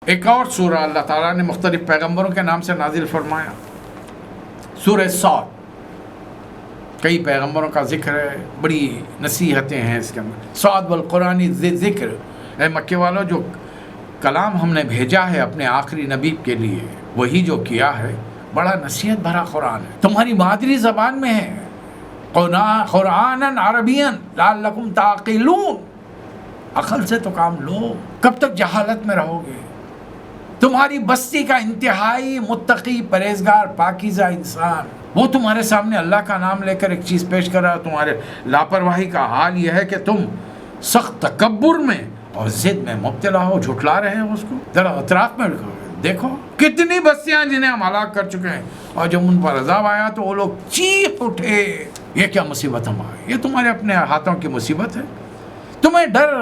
ایک اور سورہ اللہ تعالیٰ نے مختلف پیغمبروں کے نام سے نازل فرمایا، سورہ صاد، کئی پیغمبروں کا ذکر ہے، بڑی نصیحتیں ہیں اس کے اندر۔ صاد والقرآن ذی ذکر، اے مکے والوں، جو کلام ہم نے بھیجا ہے اپنے آخری نبی کے لیے، وہی جو کیا ہے، بڑا نصیحت بھرا قرآن ہے، تمہاری مادری زبان میں ہے، قرآناً عربیاً لعلکم تعقلون، عقل سے تو کام لو، کب تک جہالت میں رہو گے؟ تمہاری بستی کا انتہائی متقی پرہیزگار پاکیزہ انسان، وہ تمہارے سامنے اللہ کا نام لے کر ایک چیز پیش کر رہا، تمہارے لاپرواہی کا حال یہ ہے کہ تم سخت تکبر میں اور ضد میں مبتلا ہو، جھٹلا رہے ہو اس کو۔ ذرا اطراف میں دیکھو کتنی بستیاں جنہیں ہم ہلاک کر چکے ہیں، اور جب ان پر عذاب آیا تو وہ لوگ چیخ اٹھے، یہ کیا مصیبت ہم آئی، یہ تمہارے اپنے ہاتھوں کی مصیبت ہے۔ تمہیں ڈر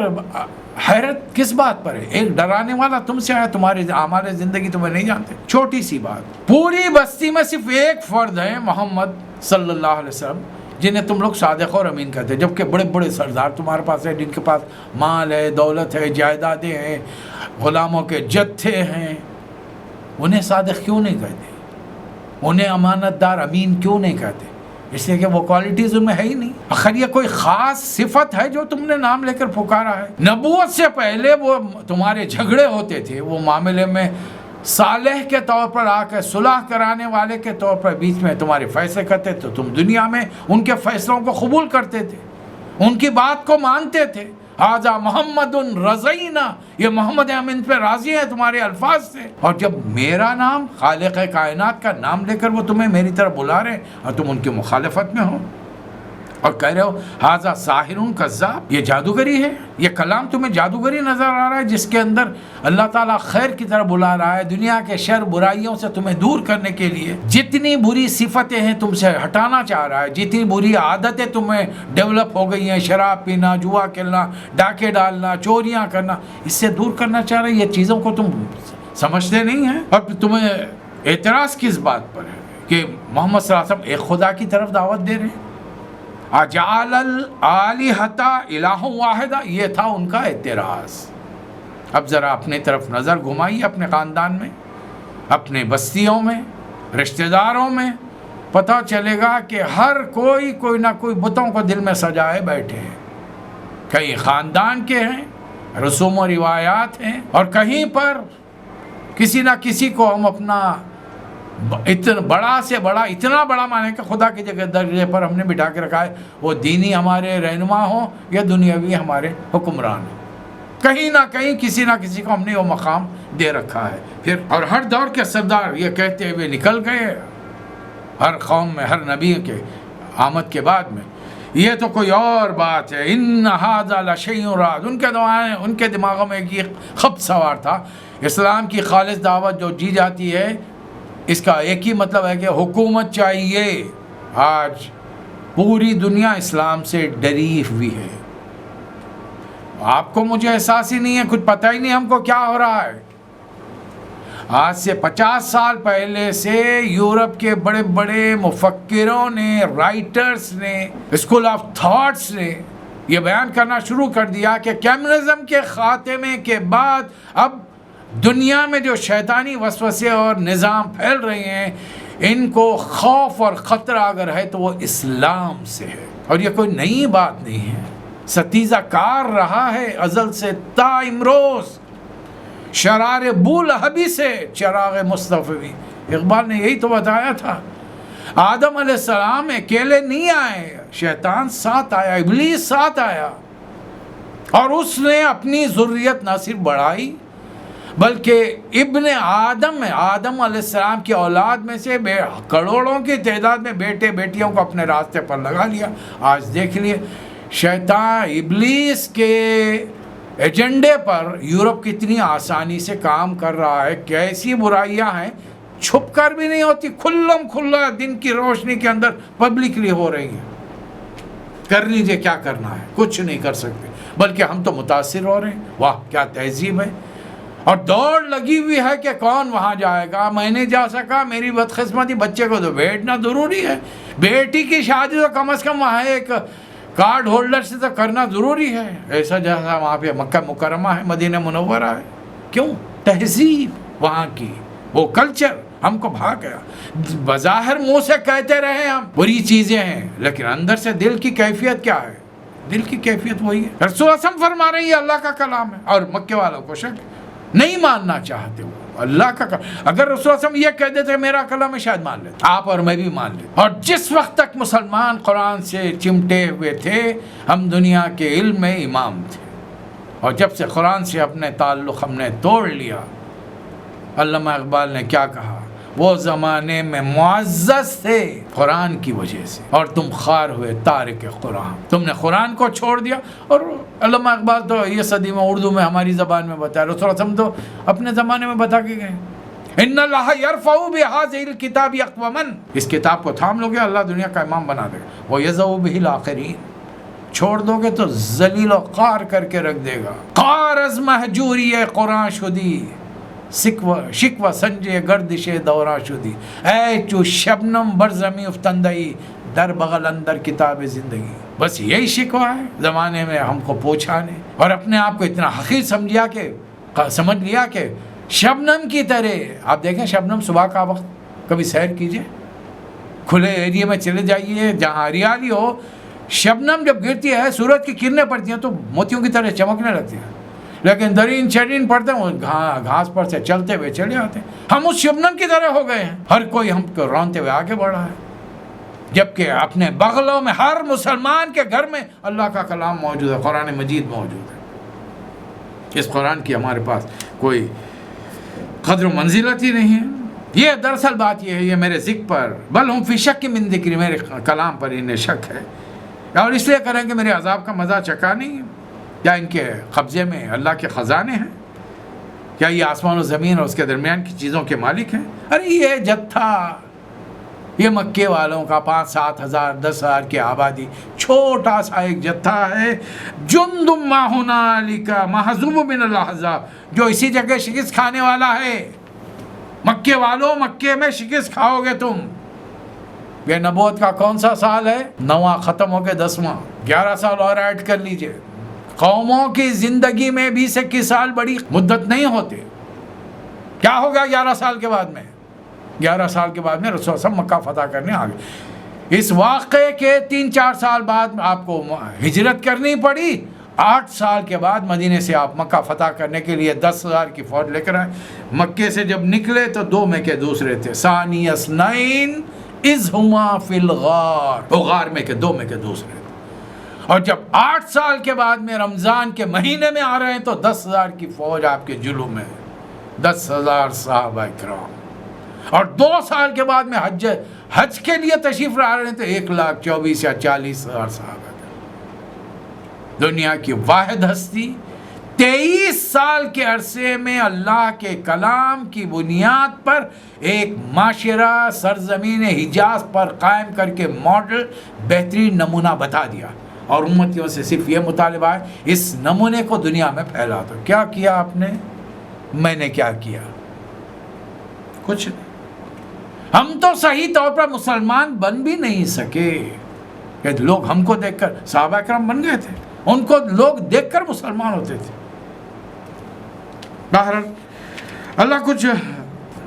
حیرت کس بات پر ہے؟ ایک ڈرانے والا تم سے آیا، تمہاری اعمال زندگی تمہیں نہیں جانتے۔ چھوٹی سی بات، پوری بستی میں صرف ایک فرد ہے، محمد صلی اللہ علیہ وسلم، جنہیں تم لوگ صادق اور امین کہتے ہیں، جبکہ بڑے بڑے سردار تمہارے پاس ہیں، جن کے پاس مال ہے، دولت ہے، جائیدادیں ہیں، غلاموں کے جتھے ہیں، انہیں صادق کیوں نہیں کہتے؟ انہیں امانت دار، امین کیوں نہیں کہتے؟ اس لیے کہ وہ کوالٹیز ان میں ہے ہی نہیں۔ آخر یہ کوئی خاص صفت ہے جو تم نے نام لے کر پکارا ہے؟ نبوت سے پہلے وہ تمہارے جھگڑے ہوتے تھے، وہ معاملے میں صالح کے طور پر آ کے صلح کرانے والے کے طور پر بیچ میں تمہارے فیصلے کرتے، تو تم دنیا میں ان کے فیصلوں کو قبول کرتے تھے، ان کی بات کو مانتے تھے۔ ھذا محمد رضینا، یہ محمد ہم ان پہ راضی ہیں تمہارے الفاظ سے۔ اور جب میرا نام، خالق کائنات کا نام لے کر وہ تمہیں میری طرف بلا رہے ہیں اور تم ان کی مخالفت میں ہو اور کہہ رہے ہو ھذا ساحر کذاب، یہ جادوگری ہے، یہ کلام تمہیں جادوگری نظر آ رہا ہے جس کے اندر اللہ تعالیٰ خیر کی طرف بلا رہا ہے، دنیا کے شر برائیوں سے تمہیں دور کرنے کے لیے جتنی بری صفتیں ہیں تم سے ہٹانا چاہ رہا ہے، جتنی بری عادتیں تمہیں ڈیولپ ہو گئی ہیں، شراب پینا، جوا کھیلنا، ڈاکے ڈالنا، چوریاں کرنا، اس سے دور کرنا چاہ رہے ہیں۔ یہ چیزوں کو تم سمجھتے نہیں ہیں، اور تمہیں اعتراض کس بات پر ہے کہ محمد صلی اللہ علیہ وسلم ایک خدا کی طرف دعوت دے رہے ہیں؟ اجعل الآلہۃ الہ واحدہ، یہ تھا ان کا اعتراض۔ اب ذرا اپنی طرف نظر گھمائیے، اپنے خاندان میں، اپنے بستیوں میں، رشتہ داروں میں، پتہ چلے گا کہ ہر کوئی نہ کوئی بتوں کو دل میں سجائے بیٹھے ہیں۔ کئی خاندان کے ہیں، رسوم و روایات ہیں، اور کہیں پر کسی نہ کسی کو ہم اپنا اتنا بڑا سے بڑا، اتنا بڑا مانے کہ خدا کی جگہ درجے پر ہم نے بٹھا کے رکھا ہے، وہ دینی ہمارے رہنما ہوں یا دنیاوی ہمارے حکمران ہوں، کہیں نہ کہیں کسی نہ کسی کو ہم نے وہ مقام دے رکھا ہے۔ پھر اور ہر دور کے سردار یہ کہتے ہوئے نکل گئے، ہر قوم میں، ہر نبی کے آمد کے بعد میں، یہ تو کوئی اور بات ہے، ان ھذا لشیء راج، ان کے دماغوں میں ایک خبط سوار تھا، اسلام کی خالص دعوت جو جی جاتی ہے، اس کا ایک ہی مطلب ہے کہ حکومت چاہیے۔ آج پوری دنیا اسلام سے ڈری ہوئی ہے، آپ کو مجھے احساس ہی نہیں ہے، کچھ پتہ ہی نہیں ہم کو کیا ہو رہا ہے۔ آج سے 50 سال پہلے سے یورپ کے بڑے بڑے مفکروں نے، رائٹرز نے، اسکول آف تھاٹس نے یہ بیان کرنا شروع کر دیا کہ کمیونزم کے خاتمے کے بعد اب دنیا میں جو شیطانی وسوسے اور نظام پھیل رہے ہیں، ان کو خوف اور خطرہ اگر ہے تو وہ اسلام سے ہے، اور یہ کوئی نئی بات نہیں ہے، ستیزہ کار رہا ہے ازل سے تا امروز، شرار بولہبی سے چراغ مصطفی۔ اقبال نے یہی تو بتایا تھا، آدم علیہ السلام اکیلے نہیں آئے، شیطان ساتھ آیا، ابلیس ساتھ آیا، اور اس نے اپنی ذریت نہ صرف بڑھائی بلکہ ابن آدم علیہ السلام کی اولاد میں سے کروڑوں کی تعداد میں بیٹے بیٹیوں کو اپنے راستے پر لگا لیا۔ آج دیکھ لیے شیطان ابلیس کے ایجنڈے پر یورپ کتنی آسانی سے کام کر رہا ہے، کیسی برائیاں ہیں چھپ کر بھی نہیں ہوتی، کھلم کھلا دن کی روشنی کے اندر پبلکلی ہو رہی ہیں۔ کر لیجئے کیا کرنا ہے، کچھ نہیں کر سکتے، بلکہ ہم تو متاثر ہو رہے ہیں۔ واہ کیا تہذیب ہے، اور دوڑ لگی ہوئی ہے کہ کون وہاں جائے گا، میں نہیں جا سکا، میری بدقسمتی، بچے کو تو بھیجنا ضروری ہے، بیٹی کی شادی تو کم از کم وہاں ایک کارڈ ہولڈر سے تو کرنا ضروری ہے، ایسا جیسا وہاں پہ مکہ مکرمہ ہے، مدینہ منورہ ہے۔ کیوں؟ تہذیب وہاں کی، وہ کلچر ہم کو بھا گیا. بظاہر منہ سے کہتے رہے ہم بری چیزیں ہیں، لیکن اندر سے دل کی کیفیت کیا ہے؟ دل کی کیفیت وہی ہے. رسول اعظم فرما رہے ہیں یہ اللہ کا کلام ہے، اور مکے والوں کو شک نہیں ماننا چاہتے وہ اللہ کا کلام. اگر رسول اعظم یہ کہہ دیتے میرا کلام ہے، شاید مان لیتے، آپ اور میں بھی مان لیتے. اور جس وقت تک مسلمان قرآن سے چمٹے ہوئے تھے، ہم دنیا کے علم میں امام تھے. اور جب سے قرآن سے اپنے تعلق ہم نے توڑ لیا، علامہ اقبال نے کیا کہا، وہ زمانے میں معزز تھے قرآن کی وجہ سے، اور تم خوار ہوئے تارک قرآن. تم نے قرآن کو چھوڑ دیا. اور علامہ اقبال تو یہ صدی میں اردو میں ہماری زبان میں بتایا، رسول اللہ تو اپنے زمانے میں بتا کے گئے، ان اللہ یرفع بہذہ الکتاب اقواما، اس کتاب کو تھام لو گے اللہ دنیا کا امام بنا دے گا، ویذع بہ الآخرین، چھوڑ دو گے تو ذلیل و خوار کر کے رکھ دے گا. خوار از مہجوری قرآن شدی، شکوہ سنجے گردش دورہ شدی، اے چو شبنم بر زمیں افتندئی، در بغل اندر کتاب زندگی. بس یہی شکوہ ہے زمانے میں ہم کو پوچھا نے، اور اپنے آپ کو اتنا حقیر سمجھ لیا کہ شبنم کی طرح. آپ دیکھیں شبنم صبح کا وقت کبھی سیر کیجئے، کھلے ایریے میں چلے جائیے جہاں ہریالی ہو، شبنم جب گرتی ہے سورج کی کرنیں پڑتی ہیں تو موتیوں کی طرح چمکنے لگتی ہیں. لیکن درین چرین پڑتے ہیں، وہ گھاس پر سے چلتے ہوئے چلے آتے ہیں. ہم اس شبنم کی طرح ہو گئے ہیں، ہر کوئی ہم کو رونتے ہوئے آگے بڑھا ہے، جبکہ اپنے بغلوں میں ہر مسلمان کے گھر میں اللہ کا کلام موجود ہے، قرآن مجید موجود ہے. اس قرآن کی ہمارے پاس کوئی قدر و منزلت ہی نہیں ہے. یہ دراصل بات یہ ہے، یہ میرے ذکر پر بل ہم فی شک من ذکری، میرے کلام پر انہیں شک ہے، اور اس لیے کریں کہ میرے عذاب کا مزہ چکا نہیں ہے، یا ان کے قبضے میں اللہ کے خزانے ہیں، کیا یہ آسمان و زمین اور اس کے درمیان کی چیزوں کے مالک ہیں؟ ارے یہ جتھا، یہ مکے والوں کا 5-7 ہزار 10 ہزار کی آبادی، چھوٹا سا ایک جتھا ہے، جند ما ہنالک مہزوم من الاحزاب، جو اسی جگہ شکست کھانے والا ہے. مکے والوں، مکے میں شکست کھاؤ گے تم. یہ نبوت کا کون سا سال ہے؟ 9واں ختم ہو کے 10واں، 11 سال اور ایڈ کر لیجئے. قوموں کی زندگی میں 20-21 سال بڑی مدت نہیں ہوتے. کیا ہوگا 11 سال کے بعد میں؟ 11 سال کے بعد میں رسول صلی اللہ علیہ وسلم مکہ فتح کرنے آ گئے. اس واقعے کے 3-4 سال بعد آپ کو ہجرت کرنی پڑی. 8 سال کے بعد مدینے سے آپ مکہ فتح کرنے کے لیے 10,000 کی فوج لے کر آئے. مکے سے جب نکلے تو 2 میں کے دوسرے تھے، ثانی اثنین اذ ہما فی الغار، وہ غار میں کے 2 میں کے دوسرے تھے. اور جب 8 سال کے بعد میں رمضان کے مہینے میں آ رہے ہیں تو 10,000 کی فوج آپ کے جلو میں، 10,000 صحابہ کرام. اور 2 سال کے بعد میں حج کے لیے تشریف لا رہے ہیں تو 1,24,000 یا 40,000 صحابہ. دنیا کی واحد ہستی 23 سال کے عرصے میں اللہ کے کلام کی بنیاد پر ایک معاشرہ سرزمین حجاز پر قائم کر کے ماڈل بہترین نمونہ بتا دیا. اور امتیوں سے صرف یہ مطالبہ ہے اس نمونے کو دنیا میں پھیلا دو. کیا کیا آپ نے؟ میں نے کیا کیا؟ کچھ نہیں. ہم تو صحیح طور پر مسلمان بن بھی نہیں سکے کہ لوگ ہم کو دیکھ کر، صحابہ کرام بن گئے تھے، ان کو لوگ دیکھ کر مسلمان ہوتے تھے. بہرحال اللہ کچھ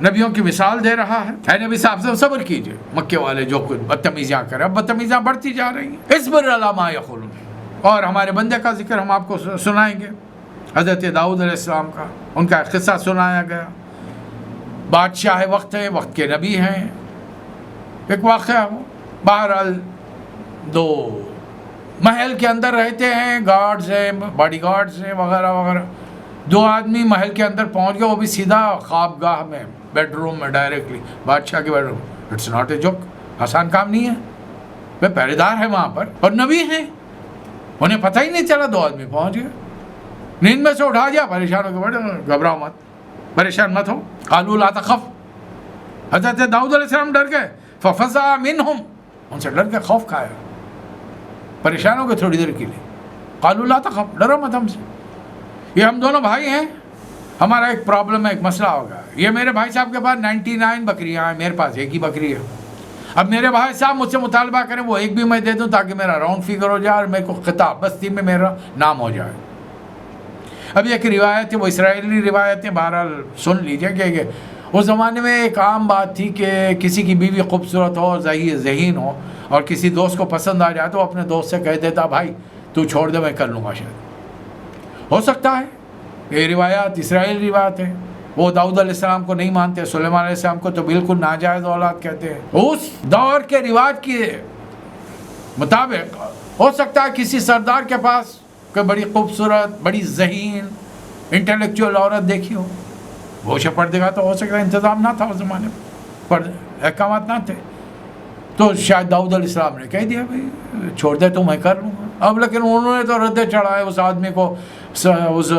نبیوں کی مثال دے رہا ہے. اے نبی صاحب صبر کیجئے، مکے والے جو کچھ بدتمیزیاں کریں، اب بدتمیزیاں بڑھتی جا رہی ہیں. اصبر علی ما یقولون. اور ہمارے بندے کا ذکر ہم آپ کو سنائیں گے، حضرت داؤد علیہ السلام کا، ان کا ایک قصہ سنایا گیا. بادشاہ وقت ہے، وقت کے نبی ہیں. ایک واقعہ ہو، بہرحال 2 محل کے اندر رہتے ہیں، گارڈز ہیں، باڈی گارڈز ہیں وغیرہ وغیرہ. 2 آدمی محل کے اندر پہنچ گئے، وہ بھی سیدھا خوابگاہ میں، بیڈ روم میں ڈائریکٹلی، بادشاہ کے bedroom. It's not a joke, آسان کام نہیں ہے. وہ پہرے دار ہیں وہاں پر اور نبی ہیں، انہیں پتہ ہی نہیں چلا 2 آدمی پہنچ گئے. نیند میں سے اٹھا دیا، پریشان ہو کے بیٹھے، گھبراؤ مت، پریشان مت ہو. قالوا لا تخف. حضرت داؤد علیہ السلام ڈر گئے. ففزع منہم، ان سے ڈر کے خوف کھایا، پریشان ہو گئے تھوڑی دیر کے لیے. قالوا لا تخف، ڈرو مت ہم سے، یہ ہم دونوں بھائی ہیں، ہمارا ایک پرابلم ہے، ایک مسئلہ ہوگا. یہ میرے بھائی صاحب کے پاس 99 بکریاں ہیں، میرے پاس 1 ہی بکری ہے. اب میرے بھائی صاحب مجھ سے مطالبہ کریں وہ 1 بھی میں دے دوں تاکہ میرا راؤنڈ فگر ہو جائے اور میرے کو خطاب بستی میں میرا نام ہو جائے. اب ایک روایت ہے، وہ اسرائیلی روایت ہے، بہرحال سن لیجیے کہ اس زمانے میں ایک عام بات تھی کہ کسی کی بیوی خوبصورت ہو، ذہین ہو، اور کسی دوست کو پسند آ جائے تو اپنے دوست سے کہہ دیتا بھائی تو چھوڑ دے، میں کر لوں گا شاید. ہو سکتا ہے یہ روایات اسرائیلی روایت ہے. وہ داؤد علیہ السلام کو نہیں مانتے، سلیمان علیہ السلام کو تو بالکل ناجائز اولاد کہتے ہیں. اس دور کے رواج کے مطابق ہو سکتا ہے کسی سردار کے پاس کوئی بڑی خوبصورت، بڑی ذہین، انٹلیکچوئل عورت دیکھی ہو. گوشہ پردے کا تو ہو سکتا ہے انتظام نہ تھا اس زمانے میں، پر احکامات نہ تھے، تو شاید داؤد علیہ السلام نے کہہ دیا بھائی چھوڑ دے تو میں کر لوں گا. اب لیکن انہوں نے تو ردے چڑھائے، اس آدمی کو، اس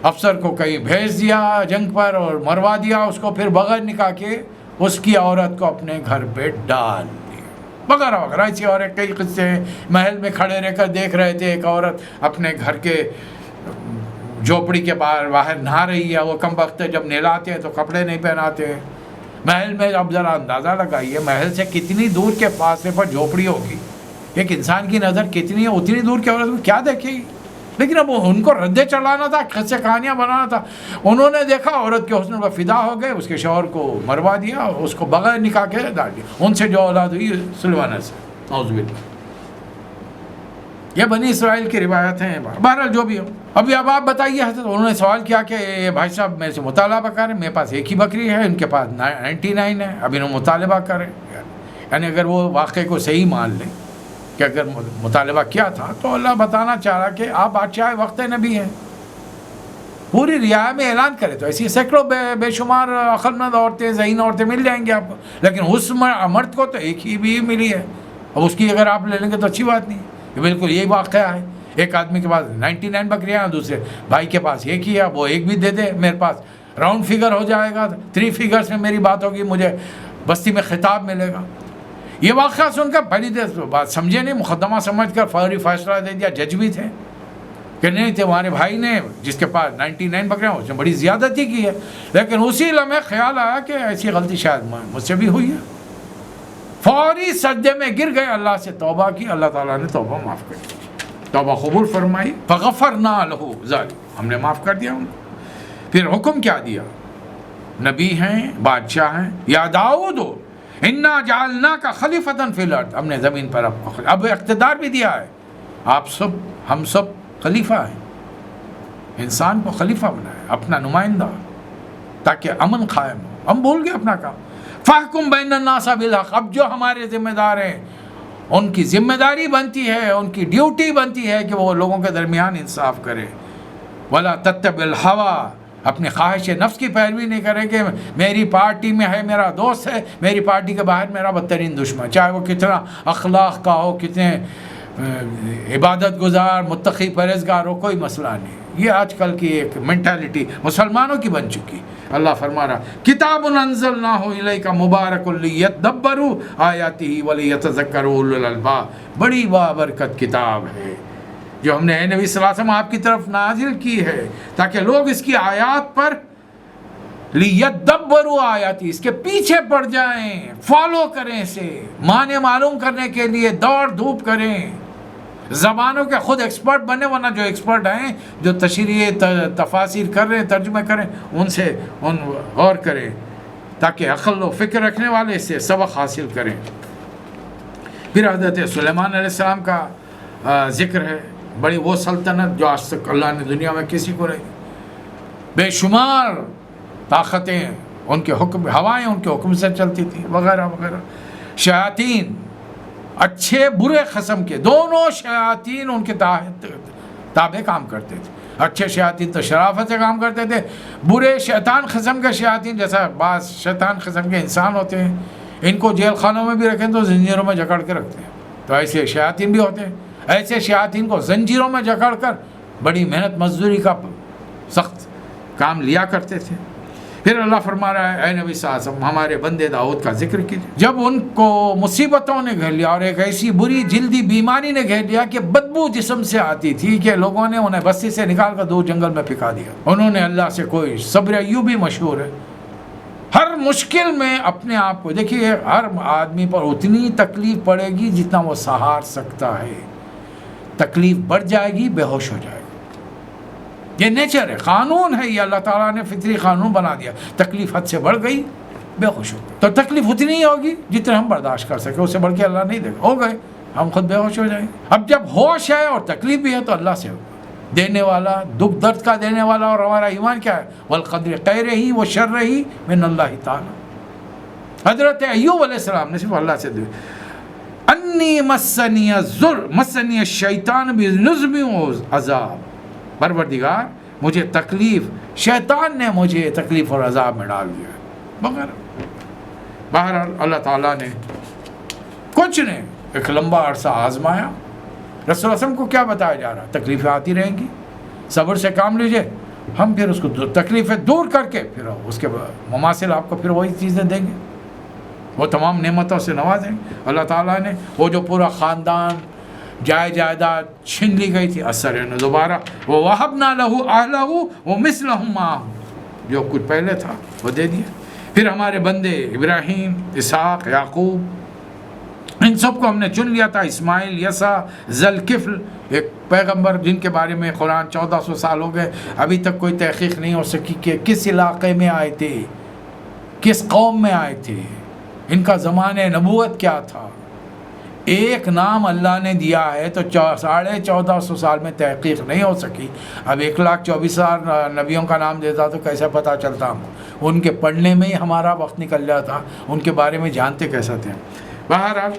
افسر کو کہیں بھیج دیا جنگ پر اور مروا دیا اس کو، پھر بغیر نکاح کے اس کی عورت کو اپنے گھر پہ ڈال دیا وغیرہ وغیرہ. ایسی اور کئی قصے ہیں. محل میں کھڑے رہ کر دیکھ رہے تھے ایک عورت اپنے گھر کے جھوپڑی کے باہر نہا رہی ہے. وہ کم وقت جب نہلاتے ہیں تو کپڑے نہیں پہناتے ہیں محل میں. اب ذرا اندازہ لگائیے محل سے کتنی دور کے فاصلے پر جھوپڑی ہوگی. ایک انسان کی نظر کتنی ہے، اتنی دور کی عورت میں کیا دیکھے گی. لیکن اب ان کو ردے چڑھانا تھا، قصے کہانیاں بنانا تھا. انہوں نے دیکھا عورت کے حسن پر فدا ہو گئے، اس کے شوہر کو مروا دیا، اس کو بغیر نکاح کے ڈال دیا. ان سے جو اولاد ہوئی سلیمان سے، اعوذ باللہ. یہ بنی اسرائیل کی روایت ہیں. بہرحال جو بھی ہو، اب آپ بتائیے. حضرت انہوں نے سوال کیا کہ بھائی صاحب میرے سے مطالبہ کریں، میرے پاس ایک ہی بکری ہے، ان کے پاس 99 ہے، اب انہوں مطالبہ کریں. یعنی اگر وہ واقعے کو صحیح مان لیں کہ اگر مطالبہ کیا تھا تو اللہ بتانا چاہ رہا کہ آپ بادشاہ وقت نبی ہیں، پوری رعایا میں اعلان کرے تو ایسی سینکڑوں بے شمار عقلمند عورتیں، ذہین عورتیں مل جائیں گی آپ کو. لیکن اس مرد کو تو ایک ہی بھی ملی ہے. اب اس کی اگر آپ لے لیں گے تو اچھی بات نہیں. یہ بالکل یہی واقعہ ہے. ایک آدمی کے پاس 99 بکریاں ہیں، دوسرے بھائی کے پاس ایک ہی ہے. وہ ایک بھی دے دے میرے پاس راؤنڈ فگر ہو جائے گا، 3 فگرز میں میری بات ہوگی، مجھے بستی میں خطاب ملے گا. یہ واقعہ سن کر پہلی دیر بات سمجھے نہیں، مقدمہ سمجھ کر فوری فیصلہ دے دیا. جج بھی تھے کہ نہیں تھے، ہمارے بھائی نے جس کے پاس 99 بکریاں اس نے بڑی زیادتی کی ہے. لیکن اسی لمحے خیال آیا کہ ایسی غلطی شاید مجھ سے بھی ہوئی ہے. فوری سجدے میں گر گئے، اللہ سے توبہ کی. اللہ تعالیٰ نے توبہ معاف کر دی، توبہ قبول فرمائی. فغفرنا لہ ذلک، ہم نے معاف کر دیا ان کو. پھر حکم کیا دیا؟ نبی ہیں، بادشاہ ہیں. یا داؤد انا جعلناک خلیفۃ فی الارض، ہم نے زمین پر اب اقتدار بھی دیا ہے. آپ سب، ہم سب خلیفہ ہیں. انسان کو خلیفہ بنایا، اپنا نمائندہ، تاکہ امن قائم ہو. ہم بھول گئے اپنا کام. فاحکم بین الناس بالحق، اب جو ہمارے ذمہ دار ہیں ان کی ذمہ داری بنتی ہے، ان کی ڈیوٹی بنتی ہے کہ وہ لوگوں کے درمیان انصاف کرے. ولا تتبع الہویٰ، اپنی خواہش نفس کی پیروی نہیں کرے کہ میری پارٹی میں ہے میرا دوست ہے، میری پارٹی کے باہر میرا بدترین دشمن، چاہے وہ کتنا اخلاق کا ہو، کتنے عبادت گزار، متقی، پرہیزگار ہو، کوئی مسئلہ نہیں. یہ آج کل کی ایک مینٹالٹی مسلمانوں کی بن چکی. اللہ فرما رہا کتاب انزلناہ الیک مبارک لیدبروا آیاتہ ولیتذکروا اولو الالباب، بڑی بابرکت کتاب ہے جو ہم نے اے نبی صلی اللہ علیہ وسلم آپ کی طرف نازل کی ہے تاکہ لوگ اس کی آیات پر لیدبروا آیاتی، اس کے پیچھے پڑ جائیں، فالو کریں، اسے معنی معلوم کرنے کے لیے دوڑ دھوپ کریں، زبانوں کے خود ایکسپرٹ بنے. ورنہ جو ایکسپرٹ ہیں، جو تشریح تفاسیر کر رہے ہیں، ترجمے کریں، ان سے غور کریں تاکہ عقل و فکر رکھنے والے سے سبق حاصل کریں. پھر حضرت سلیمان علیہ السلام کا ذکر ہے. بڑی وہ سلطنت جو آج تک اللہ نے دنیا میں کسی کو نہیں. بے شمار طاقتیں ان کے حکم، ہوائیں ان کے حکم سے چلتی تھیں، وغیرہ وغیرہ. شیاطین، اچھے برے قسم کے دونوں شیاطین ان کے تابع کام کرتے تھے. اچھے شیاطین تو شرافت سے کام کرتے تھے، برے شیطان قسم کے شیاطین، جیسا بعض شیطان قسم کے انسان ہوتے ہیں، ان کو جیل خانوں میں بھی رکھیں تو زنجیروں میں جکڑ کے رکھتے ہیں. تو ایسے شیاطین بھی ہوتے ہیں. ایسے شیاطین کو زنجیروں میں جکڑ کر بڑی محنت مزدوری کا سخت کام لیا کرتے تھے. پھر اللہ فرما رہا ہے اے نبی صلی اللہ علیہ وسلم ہمارے بندے داؤد کا ذکر کیجیے. جب ان کو مصیبتوں نے گھیر لیا اور ایک ایسی بری جلدی بیماری نے گھیر لیا کہ بدبو جسم سے آتی تھی کہ لوگوں نے انہیں بستی سے نکال کر دور جنگل میں پھینکا دیا. انہوں نے اللہ سے کوئی صبر ایوبی مشہور ہے. ہر مشکل میں اپنے آپ کو دیکھیے، ہر آدمی پر اتنی تکلیف پڑے گی جتنا وہ سہار سکتا ہے. تکلیف بڑھ جائے گی، بے ہوش ہو جائے گا. یہ نیچر ہے، قانون ہے، یہ اللہ تعالیٰ نے فطری قانون بنا دیا. تکلیف حد سے بڑھ گئی، بے خوش ہو گئے. تو تکلیف اتنی ہی ہوگی جتنے ہم برداشت کر سکے، اس سے بڑھ کے اللہ نہیں دے گا. ہو گئے ہم خود بے ہوش ہو جائیں گے. اب جب ہوش ہے اور تکلیف بھی ہے تو اللہ سے دینے والا، دکھ درد کا دینے والا. اور ہمارا ایمان کیا ہے؟ والقدر خیرہ و شرہ من اللہ تعالی. حضرت ایوب علیہ السلام نے صرف اللہ سے دے انی مسنی الضر مسنی الشیطان بنصب و عذاب. پروردگار مجھے تکلیف، شیطان نے مجھے تکلیف اور عذاب میں ڈال دیا. بہرحال اللہ تعالیٰ نے کچھ نے ایک لمبا عرصہ آزمایا. رسول اللہ صلی اللہ علیہ وسلم کو کیا بتایا جا رہا؟ تکلیفیں آتی رہیں گی، صبر سے کام لیجئے. ہم پھر اس کو تکلیفیں دور کر کے پھر اس کے مماثل آپ کو پھر وہی چیزیں دیں گے، وہ تمام نعمتوں سے نوازیں گے. اللہ تعالیٰ نے وہ جو پورا خاندان جائیداد چھین لی گئی تھی، اثر ہے دوبارہ وَوَهَبْنَا لَهُ أَهْلَهُ وَمِثْلَهُمْ مَعَهُ، جو کچھ پہلے تھا وہ دے دیا. پھر ہمارے بندے ابراہیم، اسحاق، یعقوب، ان سب کو ہم نے چن لیا تھا. اسماعیل، یسع، ذوالکفل، ایک پیغمبر جن کے بارے میں قرآن 1400 سال ہو گئے ابھی تک کوئی تحقیق نہیں ہو سکی کہ کس علاقے میں آئے تھے، کس قوم میں آئے تھے، ان کا زمانہ نبوت کیا تھا. ایک نام اللہ نے دیا ہے تو 1450 سال میں تحقیق نہیں ہو سکی. اب 1,24,000 نبیوں کا نام دیتا تو کیسے پتہ چلتا ہم؟ ان کے پڑھنے میں ہی ہمارا وقت نکل جاتا، ان کے بارے میں جانتے کیسے تھے. بہرحال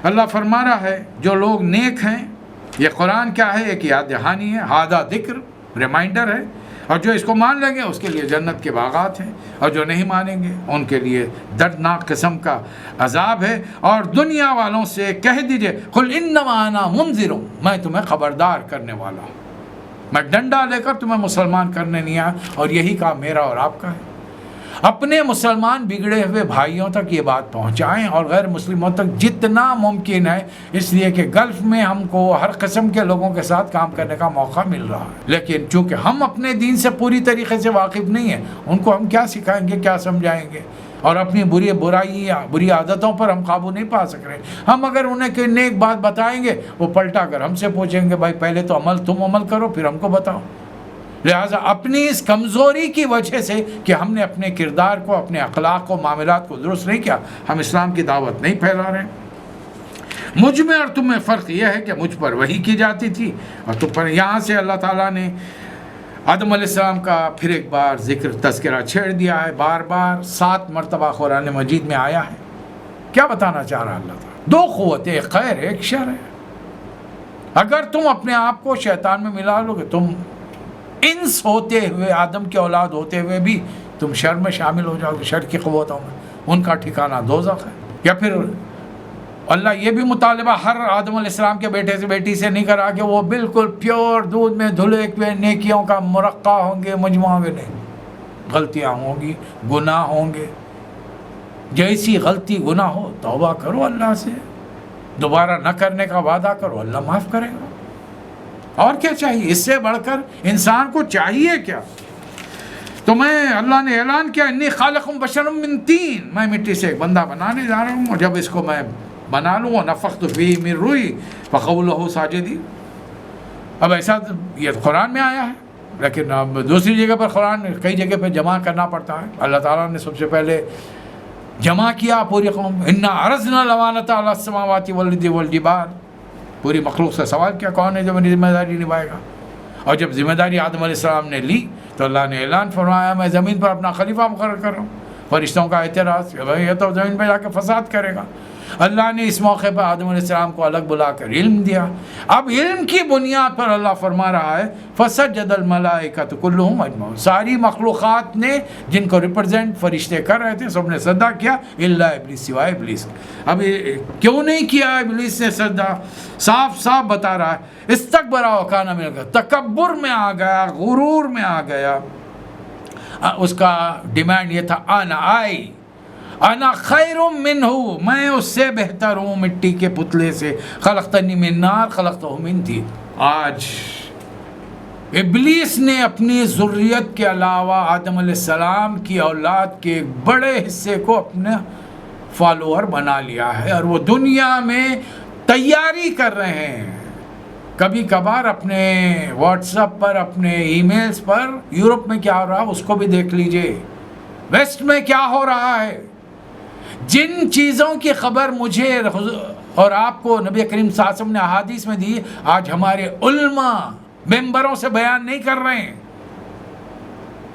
اللہ فرما رہا ہے جو لوگ نیک ہیں، یہ قرآن کیا ہے؟ ایک یاد دہانی ہے، ہادہ ذکر، ریمائنڈر ہے. اور جو اس کو مان لیں گے اس کے لیے جنت کے باغات ہیں، اور جو نہیں مانیں گے ان کے لیے دردناک قسم کا عذاب ہے. اور دنیا والوں سے کہہ دیجئے قل انما انا منذر، میں تمہیں خبردار کرنے والا ہوں، میں ڈنڈا لے کر تمہیں مسلمان کرنے نہیں آیا. اور یہی کام میرا اور آپ کا ہے. اپنے مسلمان بگڑے ہوئے بھائیوں تک یہ بات پہنچائیں اور غیر مسلموں تک جتنا ممکن ہے، اس لیے کہ گلف میں ہم کو ہر قسم کے لوگوں کے ساتھ کام کرنے کا موقع مل رہا ہے. لیکن چونکہ ہم اپنے دین سے پوری طریقے سے واقف نہیں ہیں، ان کو ہم کیا سکھائیں گے، کیا سمجھائیں گے؟ اور اپنی بری عادتوں پر ہم قابو نہیں پا سک رہے. ہم اگر انہیں کوئی نیک بات بتائیں گے وہ پلٹا کر ہم سے پوچھیں گے بھائی پہلے تو تم عمل کرو پھر ہم کو بتاؤ. لہٰذا اپنی اس کمزوری کی وجہ سے کہ ہم نے اپنے کردار کو، اپنے اخلاق کو، معاملات کو درست نہیں کیا، ہم اسلام کی دعوت نہیں پھیلا رہے. مجھ میں اور تم میں فرق یہ ہے کہ مجھ پر وحی کی جاتی تھی اور تم پر. یہاں سے اللہ تعالیٰ نے آدم علیہ السلام کا پھر ایک بار ذکر تذکرہ چھیڑ دیا ہے. بار بار 7 مرتبہ قرآن مجید میں آیا ہے. کیا بتانا چاہ رہا اللہ تعالیٰ؟ 2 قوتیں، ایک خیر ایک شر ہے. اگر تم اپنے آپ کو شیطان میں ملا لو گے، تم انس ہوتے ہوئے، آدم کے اولاد ہوتے ہوئے بھی تم شر میں شامل ہو جاؤ گے، شر کی قوتوں میں. ان کا ٹھکانہ دوزخ ہے. یا پھر اللہ یہ بھی مطالبہ ہر آدم علیہ السلام کے بیٹے سے بیٹی سے نہیں کرا کہ وہ بالکل پیور دودھ میں دھلے ہوئے نیکیوں کا مرقع ہوں گے، مجموعہ ہوں گے. نہیں، غلطیاں ہوں گی، گناہ ہوں گے. جیسی غلطی گناہ ہو توبہ کرو اللہ سے، دوبارہ نہ کرنے کا وعدہ کرو، اللہ معاف کرے گا. اور کیا چاہیے؟ اس سے بڑھ کر انسان کو چاہیے کیا؟ تو اللہ نے اعلان کیا انی خالق بشر من طین، میں مٹی سے ایک بندہ بنانے جا رہا ہوں، اور جب اس کو میں بنا لوں ونفخت فیہ من روحی فقعوا لہ ساجدین. اب ایسا یہ قرآن میں آیا ہے، لیکن اب دوسری جگہ پر قرآن کئی جگہ پہ جمع کرنا پڑتا ہے. اللہ تعالیٰ نے سب سے پہلے جمع کیا پوری قوم. انا عرضنا الامانۃ علی السماوات والارض والجبال، پوری مخلوق سے سوال کیا کون ہے جو میری ذمہ داری نبھائے گا. اور جب ذمہ داری آدم علیہ السلام نے لی تو اللہ نے اعلان فرمایا میں زمین پر اپنا خلیفہ مقرر کر رہا ہوں. فرشتوں کا اعتراض کہ بھائی یہ تو زمین پہ جا کے فساد کرے گا. اللہ نے اس موقع پر آدم علیہ السلام کو الگ بلا کر علم دیا. اب علم کی بنیاد پر اللہ فرما رہا ہے فسجد الملائکۃ کلھم اجمعون، ساری مخلوقات نے جن کو ریپرزینٹ فرشتے کر رہے تھے سب نے سجدہ کیا الا ابلیس، سوائے ابلیس. اب کیوں نہیں کیا ابلیس نے سجدہ؟ صاف صاف بتا رہا ہے استکبر وکان من الکافرین، تکبر میں آ گیا، غرور میں آ گیا. اس کا ڈیمانڈ یہ تھا انا خیر منہ، میں اس سے بہتر ہوں مٹی کے پتلے سے. خلقتنی من نار خلقتہ من طین. آج ابلیس نے اپنی ذریت کے علاوہ آدم علیہ السلام کی اولاد کے ایک بڑے حصے کو اپنا فالوور بنا لیا ہے، اور وہ دنیا میں تیاری کر رہے ہیں کبھی کبھار اپنے واٹس ایپ پر، اپنے ای میلز پر یورپ میں کیا ہو رہا ہے اس کو بھی دیکھ لیجئے، ویسٹ میں کیا ہو رہا ہے۔ جن چیزوں کی خبر مجھے اور آپ کو نبی کریم صلی اللہ علیہ وسلم نے احادیث میں دی، آج ہمارے علماء ممبروں سے بیان نہیں کر رہے ہیں،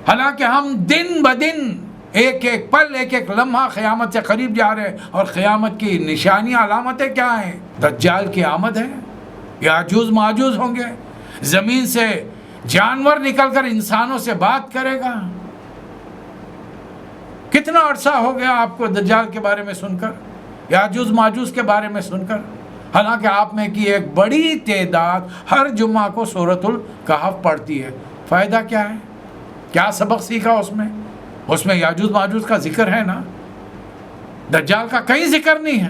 حالانکہ ہم دن بدن ایک ایک پل، ایک ایک لمحہ قیامت سے قریب جا رہے ہیں۔ اور قیامت کی نشانیاں، علامتیں کیا ہیں؟ دجال کی آمد ہے، یاجوج ماجوج ہوں گے، زمین سے جانور نکل کر انسانوں سے بات کرے گا۔ کتنا عرصہ ہو گیا آپ کو دجال کے بارے میں سن کر، یاجوج ماجوج کے بارے میں سن کر، حالانکہ آپ میں کی ایک بڑی تعداد ہر جمعہ کو سورۃ الکہف پڑھتی ہے۔ فائدہ کیا ہے؟ کیا سبق سیکھا اس میں یاجوج ماجوج کا ذکر ہے نا، دجال کا کہیں ذکر نہیں ہے،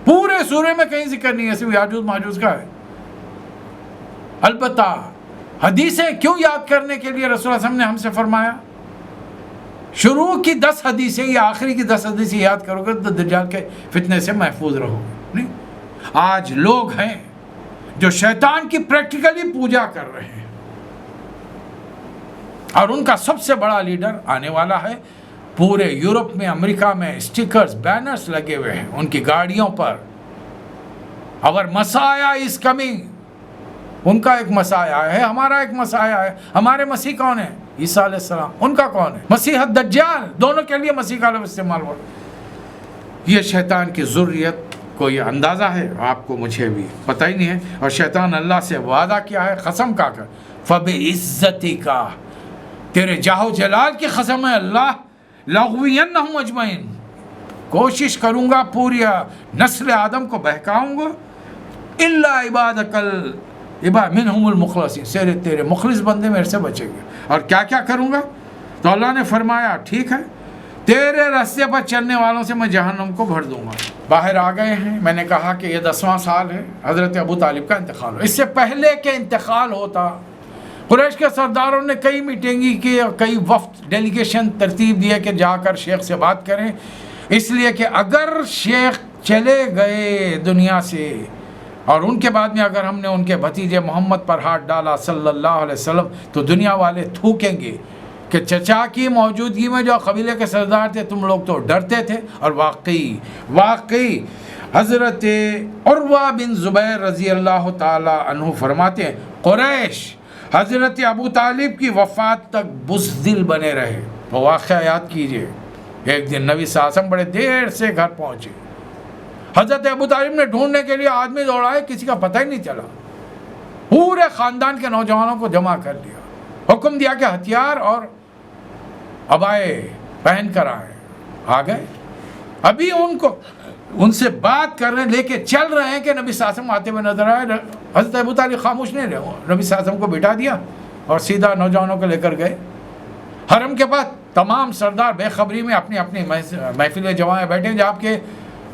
پورے سورے میں کہیں ذکر نہیں ہے، صرف یاجوج ماجوج کا ہے۔ البتہ حدیثیں کیوں یاد کرنے کے لیے رسول اللہ صلی اللہ علیہ وسلم نے ہم سے فرمایا؟ شروع کی 10 حدیثیں یا آخری کی 10 حدیثیں یاد کرو گے تو دجال کے فتنے سے محفوظ رہو گے۔ نہیں، آج لوگ ہیں جو شیطان کی پریکٹیکلی پوجا کر رہے ہیں، اور ان کا سب سے بڑا لیڈر آنے والا ہے۔ پورے یورپ میں، امریکہ میں اسٹیکرز، بینرز لگے ہوئے ہیں ان کی گاڑیوں پر، اور مسایہ از کمنگ، ان کا ایک مسایہ ہے، ہمارا ایک مسایہ ہے۔ ہمارے مسیح کون ہے؟ عیسیٰ علیہ السلام۔ ان کا کون ہے؟ مسیح الدجال۔ دونوں کے لیے مسیح کا لفظ استعمال ہوا۔ یہ شیطان کی ذریت کو یہ اندازہ ہے، آپ کو مجھے بھی پتہ ہی نہیں ہے۔ اور شیطان اللہ سے وعدہ کیا ہے، قسم کھا کر، فَبِعِزَّتِكَ، تیرے جاہ و جلال کی قسم ہے اللہ، لَأُغْوِيَنَّهُمْ أَجْمَعِينَ، کوشش کروں گا پوری نسل آدم کو بہکاؤں گا، إِلَّا عِبَادَكَ منہم المخلصین، سے تیرے مخلص بندے میرے سے بچیں گے۔ اور کیا کیا کروں گا؟ تو اللہ نے فرمایا ٹھیک ہے، تیرے راستے پر چلنے والوں سے میں جہنم کو بھر دوں گا۔ باہر آ گئے ہیں۔ میں نے کہا کہ یہ 10واں سال ہے حضرت ابو طالب کا انتقال ہو۔ اس سے پہلے کہ انتقال ہوتا، قریش کے سرداروں نے کئی میٹنگیں کی اور کئی وفد ڈیلیگیشن ترتیب دیے کہ جا کر شیخ سے بات کریں، اس لیے کہ اگر شیخ چلے گئے دنیا سے اور ان کے بعد میں اگر ہم نے ان کے بھتیجے محمد پر ہاتھ ڈالا صلی اللہ علیہ وسلم تو دنیا والے تھوکیں گے کہ چچا کی موجودگی میں جو قبیلے کے سردار تھے تم لوگ تو ڈرتے تھے۔ اور واقعی حضرت عروہ بن زبیر رضی اللہ تعالی عنہ فرماتے ہیں قریش حضرت ابو طالب کی وفات تک بزدل بنے رہے۔ وہ واقعہ یاد کیجئے، ایک دن نبی صلی اللہ علیہ وسلم بڑے دیر سے گھر پہنچے، حضرت ابو طالب نے ڈھونڈنے کے لیے آدمی دوڑائے، کسی کا پتہ ہی نہیں چلا، پورے خاندان کے نوجوانوں کو جمع کر لیا، حکم دیا کہ ہتھیار اور عبائے پہن کر آ گئے۔ ابھی ان سے بات کر رہے ہیں، لے کے چل رہے ہیں کہ نبی صلی اللہ علیہ وسلم آتے ہوئے نظر آئے۔ حضرت ابو طالب خاموش نہیں رہے، نبی صلی اللہ علیہ وسلم کو بٹھا دیا اور سیدھا نوجوانوں کو لے کر گئے حرم کے پاس۔ تمام سردار بے خبری میں اپنی اپنی محفلیں جمائے بیٹھے، جہاں کہ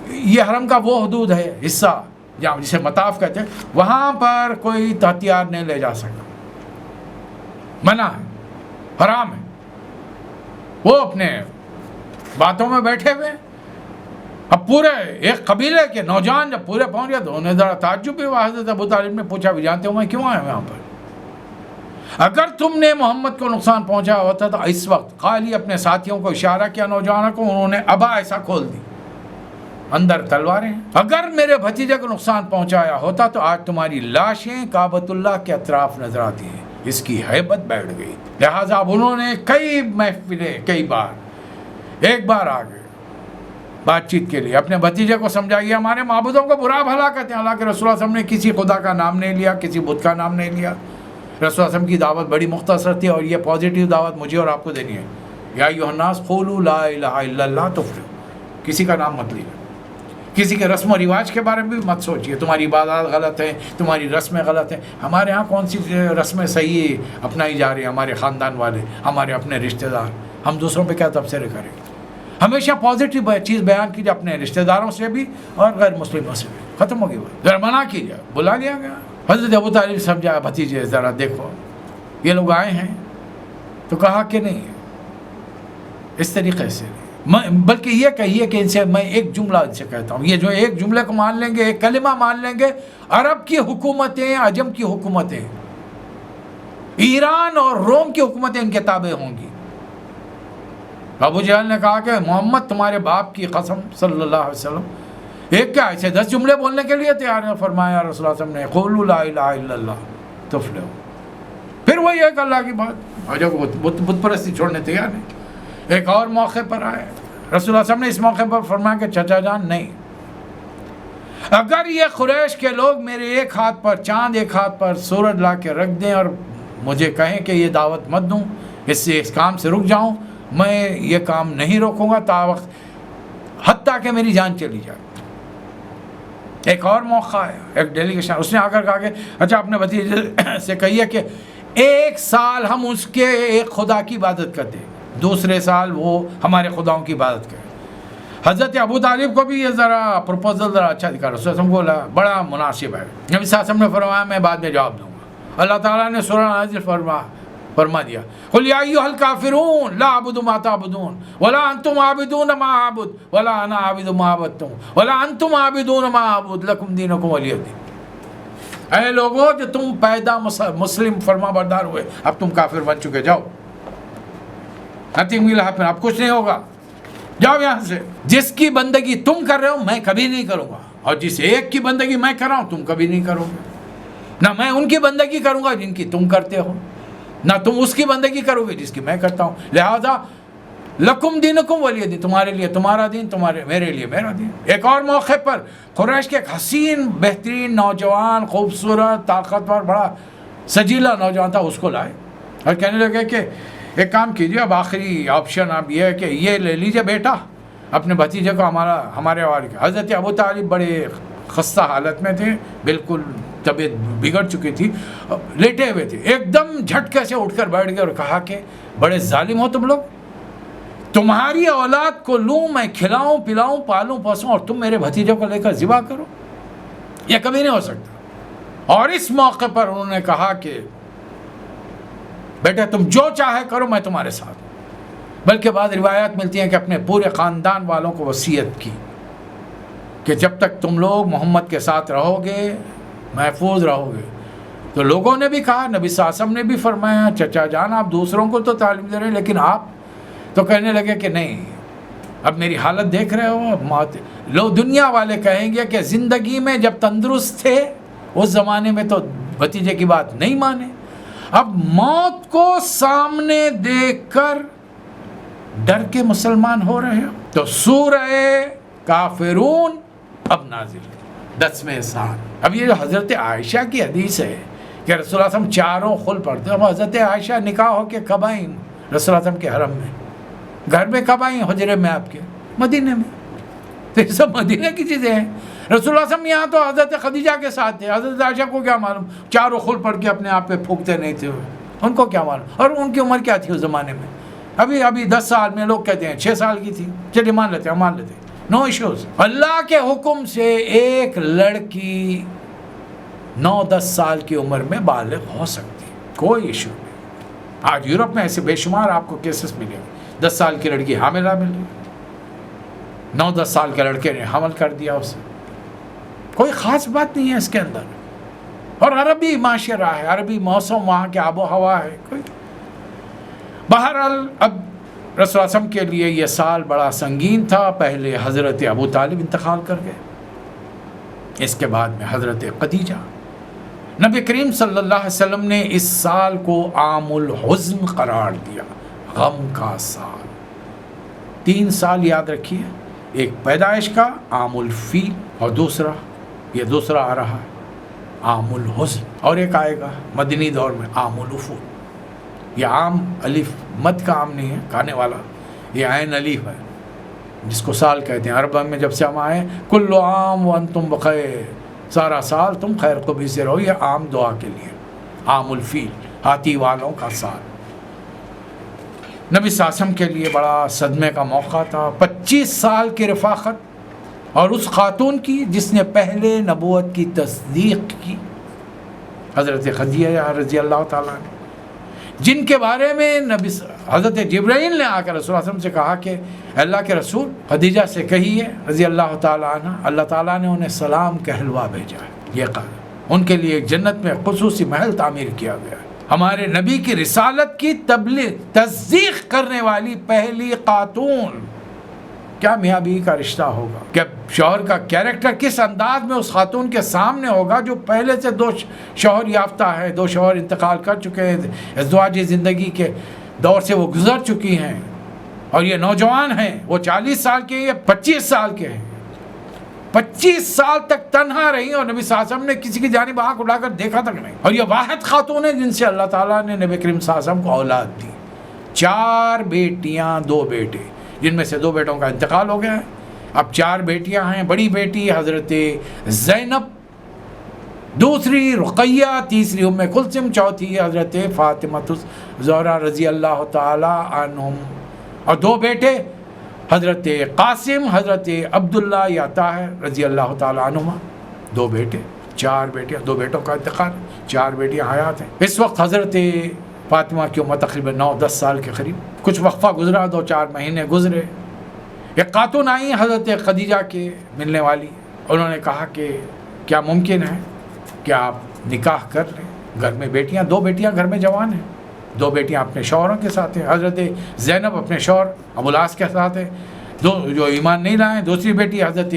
یہ حرم کا وہ حدود ہے، حصہ جہاں جسے مطاف کہتے ہیں، وہاں پر کوئی ہتھیار نہیں لے جا سکتا، منع ہے، حرام ہے۔ وہ اپنے باتوں میں بیٹھے ہوئے۔ اب پورے ایک قبیلے کے نوجوان جب پورے پہنچ گئے تو انہیں ذرا تعجب بھی ہوا۔ حضرت ابو طالب نے پوچھا بھی جانتے ہو میں کیوں آیا ہوں یہاں پر؟ اگر تم نے محمد کو نقصان پہنچا ہوتا تو اس وقت خالی اپنے ساتھیوں کو اشارہ کیا، نوجوانوں کو، انہوں نے ابا ایسا کھول دی، اندر تلواریں ہیں۔ اگر میرے بھتیجے کو نقصان پہنچایا ہوتا تو آج تمہاری لاشیں کعبۃ اللہ کے اطراف نظر آتی ہیں۔ اس کی ہیبت بیٹھ گئی، لہٰذا اب انہوں نے کئی محفلیں، کئی بار، ایک بار آ گئے بات چیت کے لیے، اپنے بھتیجے کو سمجھائیے ہمارے معبودوں کو برا بھلا کہتے ہیں، حالانکہ رسول اللہ صلی اللہ علیہ وسلم نے کسی خدا کا نام نہیں لیا، کسی بت کا نام نہیں لیا۔ رسول اللہ صلی اللہ علیہ وسلم کی دعوت بڑی مختصر تھی، اور یہ پازیٹیو دعوت مجھے اور آپ کو دینی ہے۔ یا ایھا الناس قولوا لا الہ الا اللہ تفلحوا، کسی کا نام مت لیجیے، کسی کے رسم و رواج کے بارے میں بھی مت سوچیے، تمہاری عبادات غلط ہیں، تمہاری رسمیں غلط ہیں۔ ہمارے ہاں کون سی رسمیں صحیح اپنائی جا رہی ہیں؟ ہمارے خاندان والے، ہمارے اپنے رشتہ دار، ہم دوسروں پہ کیا تبصرے کریں؟ ہمیشہ پازیٹیو چیز بیان کیجیے، اپنے رشتہ داروں سے بھی اور غیر مسلموں سے بھی۔ ختم ہوگی بات، ذرا منع کیجیے۔ بلا لیا گیا، حضرت ابو طالب سمجھایا بھتیجے ذرا دیکھو یہ لوگ آئے ہیں، تو کہا کہ نہیں اس طریقے سے نہیں، بلکہ یہ کہیے کہ ان سے میں ایک جملہ ان سے کہتا ہوں، یہ جو ایک جملے کو مان لیں گے، ایک کلمہ مان لیں گے، عرب کی حکومتیں، عجم کی حکومتیں، ایران اور روم کی حکومتیں ان کے تابع ہوں گی۔ ابو جہل نے کہا کہ محمد تمہارے باپ کی قسم صلی اللہ علیہ وسلم، ایک کیا ایسے 10 جملے بولنے کے لیے تیار ہیں؟ فرمایا رسول اللہ صلی اللہ علیہ وسلم نے قولوا لا الہ الا اللہ تفلحوا۔ پھر وہی ایک اللہ کی بات، اور جو بت پرستی چھوڑنے تیار نہیں۔ ایک اور موقع پر آئے رسول اللہ صلی اللہ علیہ وسلم نے اس موقع پر فرمایا کہ چچا جان نہیں، اگر یہ قریش کے لوگ میرے ایک ہاتھ پر چاند ایک ہاتھ پر سورج لا کے رکھ دیں اور مجھے کہیں کہ یہ دعوت مت دوں، اس کام سے رک جاؤں، میں یہ کام نہیں روکوں گا تا وقت حتیٰ کہ میری جان چلی جائے۔ ایک اور موقع ہے، ایک ڈیلیگیشن، اس نے آ کر کہا کہ اچھا اپنے بھتیجے سے کہیے کہ 1 سال ہم اس کے ایک خدا کی عبادت کرتے، دوسرے سال وہ ہمارے خداؤں کی عبادت کرے۔ حضرت ابو طالب کو بھی یہ ذرا پروپوزل ذرا اچھا دکھا، رسول اللہ کو بڑا مناسب ہے۔ نبی صلی اللہ علیہ وسلم نے فرمایا میں بعد میں جواب دوں گا۔ اللہ تعالیٰ نے سورہ نازل فرما دیا، قل یا ایھا الکافرون لا اعبد ما تعبدون ولا انتم عابدون ما اعبد ولا انا عابد ما عبدتم ولا انتم عابدون ما اعبد لکم دینکم ولی دین۔ اے لوگوں جو تم پیدا مسلم فرما بردار ہوئے، اب تم کافر بن چکے، جاؤ، نتھنگ ول ہیپن، اب کچھ نہیں ہوگا، جاؤ یہاں سے۔ جس کی بندگی تم کر رہے ہو میں کبھی نہیں کروں گا، اور جس ایک کی بندگی میں کر رہا ہوں تم کبھی نہیں کرو گے۔ نہ میں ان کی بندگی کروں گا جن کی تم کرتے ہو، نہ تم اس کی بندگی کرو گے جس کی میں کرتا ہوں، لہذا لکم دینکم ولی دین، تمہارے لیے تمہارا دین، میرے لیے میرا دین۔ ایک اور موقع پر قریش کے ایک حسین بہترین نوجوان، خوبصورت، طاقتور، بڑا سجیلا نوجوان تھا، اس کو لائے اور کہنے لگے کہ ایک کام کیجیے، اب آخری آپشن اب یہ ہے کہ یہ لے لیجیے بیٹا اپنے بھتیجے کو ہمارے حوالے کے۔ حضرت ابو طالب بڑے خستہ حالت میں تھے، بالکل طبیعت بگڑ چکی تھی، لیٹے ہوئے تھے، ایک دم جھٹکے سے اٹھ کر بیٹھ گئے اور کہا کہ بڑے ظالم ہو تم لوگ، تمہاری اولاد کو لوں میں، کھلاؤں پلاؤں پالوں پوسوں، اور تم میرے بھتیجے کو لے کر ذبح کرو، یہ کبھی نہیں ہو سکتا۔ اور اس موقع پر انہوں نے کہا کہ بیٹا تم جو چاہے کرو، میں تمہارے ساتھ ہوں۔ بلکہ بعض روایات ملتی ہیں کہ اپنے پورے خاندان والوں کو وصیت کی کہ جب تک تم لوگ محمد کے ساتھ رہو گے محفوظ رہو گے۔ تو لوگوں نے بھی کہا، نبی صلی اللہ علیہ وسلم نے بھی فرمایا چچا جان آپ دوسروں کو تو تعلیم دے رہے ہیں لیکن آپ تو کہنے لگے کہ نہیں، اب میری حالت دیکھ رہے ہو، اب موت۔ لوگ دنیا والے کہیں گے کہ زندگی میں جب تندرست تھے اس زمانے میں تو بھتیجے کی بات نہیں مانے، اب موت کو سامنے دیکھ کر ڈر کے مسلمان ہو رہے ہو۔ تو سورہ کافرون اب نازل 10ویں سال۔ اب یہ جو حضرت عائشہ کی حدیث ہے کہ رسول اللہ صلی اللہ علیہ وسلم چاروں خل پڑھتے، اب حضرت عائشہ نکاح ہو کے کب آئیں رسول اللہ صلی اللہ علیہ وسلم کے حرم میں، گھر میں کب آئیں حجرے میں آپ کے، مدینے میں، تو یہ سب مدینے کی چیزیں ہیں۔ رسول اللہ صلی اللہ علیہ وسلم یہاں تو حضرت خدیجہ کے ساتھ تھے، حضرت عائشہ کو کیا معلوم، چاروں خل پڑھ کے اپنے آپ پہ پھونکتے نہیں تھے، ان کو کیا معلوم، اور ان کی عمر کیا تھی اس زمانے میں، ابھی 10 سال میں، لوگ کہتے ہیں 6 سال کی تھی، چلیے مان لیتے ہیں، مان لیتے ہیں، نو ایشوز۔ اللہ کے حکم سے ایک لڑکی 9-10 سال کی عمر میں بالغ ہو سکتی، کوئی ایشو نہیں۔ آج یورپ میں ایسے بے شمار آپ کو کیسز ملیں گے، 10 سال کی لڑکی حاملہ مل رہی، 9-10 سال کے لڑکے نے حمل کر دیا اسے، کوئی خاص بات نہیں ہے اس کے اندر۔ اور عربی معاشرہ ہے، عربی موسم، وہاں کے آب و ہوا ہے، کوئی۔ بہرحال اب رسول اللہ صلی اللہ علیہ وسلم کے لیے یہ سال بڑا سنگین تھا۔ پہلے حضرت ابو طالب انتقال کر گئے، اس کے بعد میں حضرت خدیجہ۔ نبی کریم صلی اللہ علیہ وسلم نے اس سال کو عام الحزن قرار دیا، غم کا سال۔ 3 سال یاد رکھیے، ایک پیدائش کا عام الفیل، اور دوسرا آ رہا ہے عام الحزن، اور ایک آئے گا مدنی دور میں عام الوفود۔ یہ عام الف مد کا عام نہیں ہے کھانے والا، یہ عین الف ہے جس کو سال کہتے ہیں۔ عرب میں جب سے ہم آئے کل عام وانتم بخیر، سارا سال تم خیر خوبی سے رہو، یہ عام دعا کے لیے، عام الفیل، ہاتھی والوں کا سال۔ نبی صلی اللہ علیہ وسلم کے لیے بڑا صدمے کا موقع تھا۔ 25 سال کی رفاقت، اور اس خاتون کی جس نے پہلے نبوت کی تصدیق کی، حضرت خدیجہ رضی اللہ تعالیٰ نے۔ جن کے بارے میں حضرت جبرائیل نے آ کر رسول اللہ علیہ وسلم سے کہا کہ اللہ کے رسول خدیجہ سے کہیے رضی اللہ تعالیٰ عنہ، اللہ تعالیٰ نے انہیں سلام کہلوا بھیجا ہے، یہ کہا ان کے لیے ایک جنت میں خصوصی محل تعمیر کیا گیا ہے۔ ہمارے نبی کی رسالت کی تصدیق کرنے والی پہلی خاتون، کیا میاں بیوی کا رشتہ ہوگا، کیا شوہر کا کیریکٹر کس انداز میں اس خاتون کے سامنے ہوگا جو پہلے سے 2 شوہر یافتہ ہے، 2 شوہر انتقال کر چکے ہیں، ازدواجی زندگی کے دور سے وہ گزر چکی ہیں، اور یہ نوجوان ہیں، وہ 40 سال کے ہیں یا 25 سال کے ہیں، 25 سال تک تنہا رہی اور نبی صلی اللہ علیہ وسلم نے کسی کی جانب آنکھ اٹھا کر دیکھا تک نہیں، اور یہ واحد خاتون ہے جن سے اللہ تعالیٰ نے نبی کریم صلی اللہ علیہ وسلم کو اولاد دی، 4 بیٹیاں 2 بیٹے، جن میں سے 2 بیٹوں کا انتقال ہو گیا ہے، اب 4 بیٹیاں ہیں، بڑی بیٹی حضرت زینب، دوسری رقیہ، تیسری ام کلثوم، چوتھی حضرت فاطمہ الزہرا رضی اللہ تعالی عنہم، اور 2 بیٹے حضرت قاسم، حضرت عبداللہ یا طاہر رضی اللہ تعالی عنہما، 2 بیٹے، 4 بیٹیاں، 2 بیٹوں کا انتقال، 4 بیٹیاں حیات ہیں۔ اس وقت حضرت فاطمہ کی عمر تقریباً 9-10 سال کے قریب، کچھ وقفہ گزرا، 2-4 مہینے گزرے، ایک خاتون آئی حضرت خدیجہ کے ملنے والی، انہوں نے کہا کہ کیا ممکن ہے کہ آپ نکاح کر لیں، گھر میں بیٹیاں، 2 بیٹیاں گھر میں جوان ہیں، 2 بیٹیاں اپنے شوہروں کے ساتھ ہیں، حضرت زینب اپنے شوہر ابو العاص کے ساتھ ہے، 2 جو ایمان نہیں لائے، دوسری بیٹی حضرت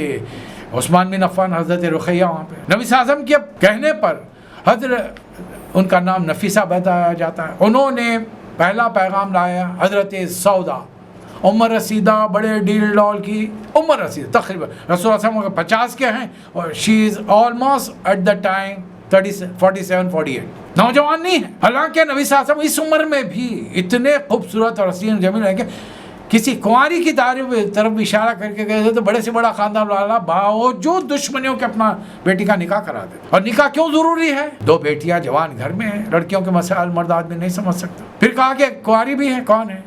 عثمان بن عفان، حضرت رقیہ وہاں پہ، نبی صلی اللہ علیہ وسلم کے کہنے پر حضرت ان کا نام نفیسہ بتایا جاتا ہے، انہوں نے پہلا پیغام لایا حضرت سودا، عمر رسیدہ، بڑے ڈیل ڈال کی عمر رسیدہ، تقریباً رسول اللہ صلی اللہ علیہ وسلم 50 کے ہیں، اور she is almost at the time 47-48، نوجوان نہیں ہے، حالانکہ نبی صلی اللہ علیہ وسلم اس عمر میں بھی اتنے خوبصورت اور حسین جمیل ہیں کہ کسی کنواری کی طرف اشارہ کر کے گئے تھے تو بڑے سے بڑا خاندان والا باوجود دشمنیوں کے اپنا بیٹی کا نکاح کرا دے، اور نکاح کیوں ضروری ہے؟ 2 بیٹیاں جوان گھر میں ہیں، لڑکیوں کے مسائل مرد آدمی نہیں سمجھ سکتا، پھر کہا کہ کنواری بھی ہے، کون ہے؟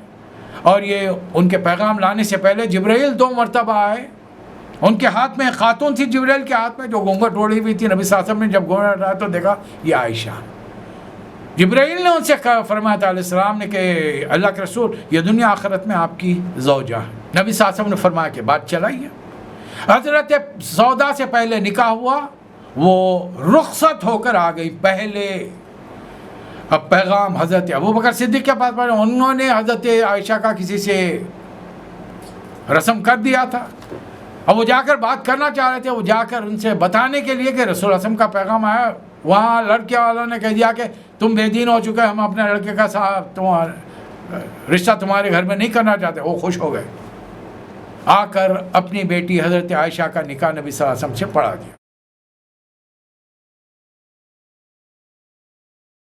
اور یہ ان کے پیغام لانے سے پہلے جبرائیل 2 مرتبہ آئے، ان کے ہاتھ میں خاتون تھی جبرائیل کے ہاتھ میں جو گھونگھٹ اوڑھی ہوئی تھی، نبی صلی اللہ علیہ وسلم نے جب گھونگھٹ ہٹایا تو دیکھا یہ عائشہ، جبرائیل نے ان سے فرمایا تھا علیہ السلام نے کہ اللہ کے رسول یہ دنیا آخرت میں آپ کی زوجہ ہے، نبی صلی اللہ علیہ وسلم نے فرمایا کہ بات چلائیے، حضرت سودا سے پہلے نکاح ہوا، وہ رخصت ہو کر آ گئی پہلے، اب پیغام حضرت ابوبکر صدیق کے پاس پڑھا، انہوں نے حضرت عائشہ کا کسی سے رسم کر دیا تھا، اب وہ جا کر بات کرنا چاہ رہے تھے، وہ جا کر ان سے بتانے کے لیے کہ رسول اللہ علیہ وسلم کا پیغام آیا، وہاں لڑکے والوں نے کہہ دیا کہ تم بے دین ہو چکے، ہم اپنے لڑکے کا رشتہ تمہارے گھر میں نہیں کرنا چاہتے، وہ خوش ہو گئے، آ کر اپنی بیٹی حضرت عائشہ کا نکاح نبی صلی اللہ علیہ وسلم سے پڑھا دیا۔